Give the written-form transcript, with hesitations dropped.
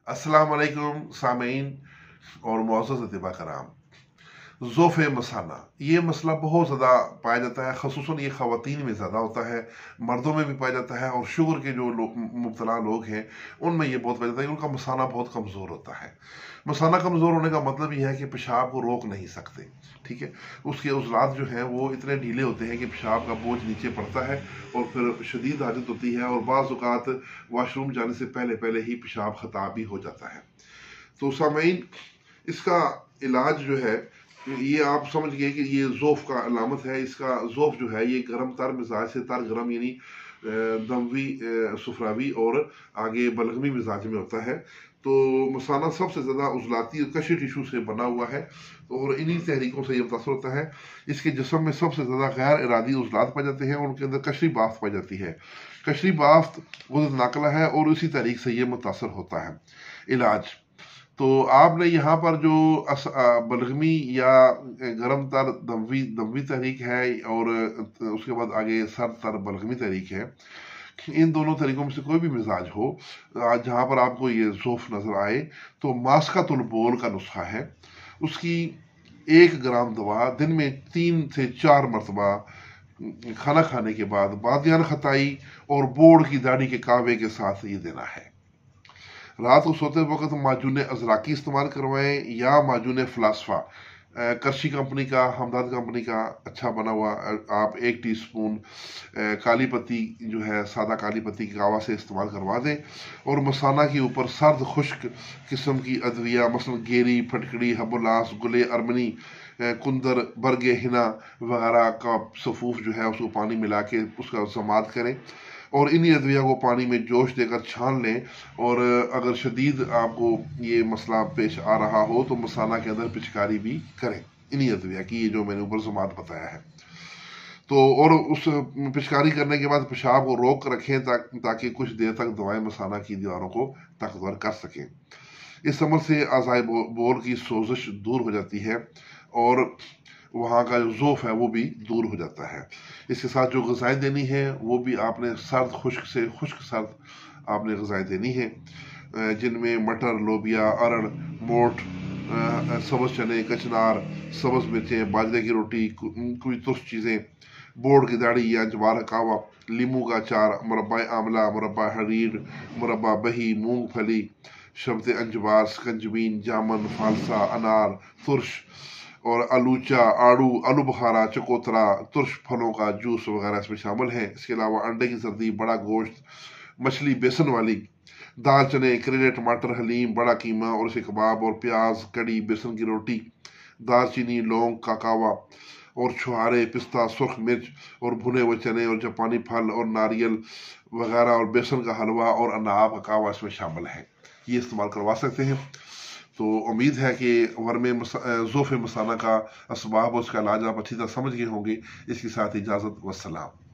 अस्सलाम वालेकुम सामीन और मुअज़्ज़ज़ अतिबा कराम। ज़ोफ़ मसाना ये मसला बहुत ज़्यादा पाया जाता है, ख़ुसूसन ये ख़वातीन में ज़्यादा होता है, मर्दों में भी पाया जाता है और शुगर के जो मुब्तला लोग हैं उनमें ये बहुत पाया जाता है कि उनका मसाना बहुत कमज़ोर होता है। मसाना कमज़ोर होने का मतलब ये है कि पेशाब को रोक नहीं सकते, ठीक है। उसके उज़लात जो हैं वो इतने ढीले होते हैं कि पेशाब का बोझ नीचे पड़ता है और फिर शदीद हाजत होती है और बाज़ औक़ात वाशरूम जाने से पहले पहले ही पेशाब ख़ता भी हो जाता है। तो सामीन इसका इलाज जो है ये आप समझ गए कि ये ज़ोफ़ का अलामत है। इसका ज़ोफ़ जो है ये गर्म तर मिजाज से तर गर्म यानी दमवी सुफरावी और आगे बलगमी मिजाज में होता है। तो मसाना सबसे ज़्यादा उजलाती और कशी टिशू से बना हुआ है और इन्हीं तहरीकों से ये मुतासर होता है। इसके जिस्म में सबसे ज़्यादा गैर इरादी उजलात पाए जाते हैं और उनके अंदर कशरी बाफ्त पाई जाती है। कशरी बाफ्त गुदत नाकला है और उसी तहरीक से ये मुतासर होता है। इलाज तो आपने यहाँ पर जो बलगमी या गरम तर दमवी तहरीक है और उसके बाद आगे सर तर बलगमी तहरीक है, इन दोनों तरीकों में से कोई भी मिजाज हो जहाँ पर आपको ये ज़ोफ़ नज़र आए तो मास्कातुल बोल का नुस्खा है। उसकी 1 ग्राम दवा दिन में 3 से 4 मरतबा खाना खाने के बाद बादियान खताई और बोड़ की दाढ़ी के कावे के साथ ये देना है। रात को सोते वक्त माजून अजराकी इस्तेमाल करवाएं या माजून फ़लास्फ़ा करशी कंपनी का, हमदर्द कंपनी का अच्छा बना हुआ आप 1 टीस्पून काली पत्ती जो है सादा काली पत्ती की कावा से इस्तेमाल करवा दें और मसाना के ऊपर सर्द खुश्क किस्म की अद्विया मसलन गेरी, फटकड़ी, हबुलास, गुले अरमनी, कुंदर, बरगे हिना वगैरह का सफूफ जो है उसको पानी मिला के उसका समात करें और इन्हीं अद्विया को पानी में जोश देकर छान लें। और अगर शदीद आपको ये मसला पेश आ रहा हो तो मसाना के अंदर पिचकारी भी करें इन्हीं अद्विया की, ये जो मैंने ऊपर समात बताया है। तो और उस पिचकारी करने के बाद पेशाब को रोक रखें ताकि कुछ देर तक दवाएं मसाना की दीवारों को ताकतवर कर सकें। इस अमल से आज़ाए बोल की सोजिश दूर हो जाती है और वहाँ का जो ज़ोफ़ है वो भी दूर हो जाता है। इसके साथ जो ग़िज़ाएँ देनी है वो भी आपने सर्द खुश्क से खुश्क सर्द आपने ग़िज़ाएँ देनी है, जिनमें मटर, लोबिया, अरड़, मोठ, सब्ज़ चने, कचनार, सब्ज़ मिर्चें, बाजरे की रोटी, कोई तुर्श चीज़ें, बोड़ की दाढ़ी या जवार कावा, लीमू का अचार, मुरब्बा आंवला, मुरब्बा हरीर, मुरब्बा बही, मूंगफली, शबत अंजबार, स्कंजबीन, जामन, फालसा, अनार, तुर्श और आलूचा, आलू बुखारा, चकोतरा, तुर्श फलों का जूस वगैरह इसमें शामिल है। इसके अलावा अंडे की सर्दी, बड़ा गोश्त, मछली बेसन वाली, दाल चने, करेले, टमाटर, हलीम, बड़ा कीमा और उसे कबाब और प्याज, कड़ी, बेसन की रोटी, दालचीनी, लौंग, काकावा और छुहारे, पिस्ता, सुर्ख मिर्च और भुने हुए चने और जापानी फल और नारियल वगैरह और बेसन का हलवा और अनाब का कावा इसमें शामिल है। ये इस्तेमाल करवा सकते हैं। तो उम्मीद है कि वर्मे ज़ोफ़ मसाना का असबाब और उसका इलाज आप अच्छी तरह समझ गए होंगे। इसके साथ इजाज़त, वस्सलाम।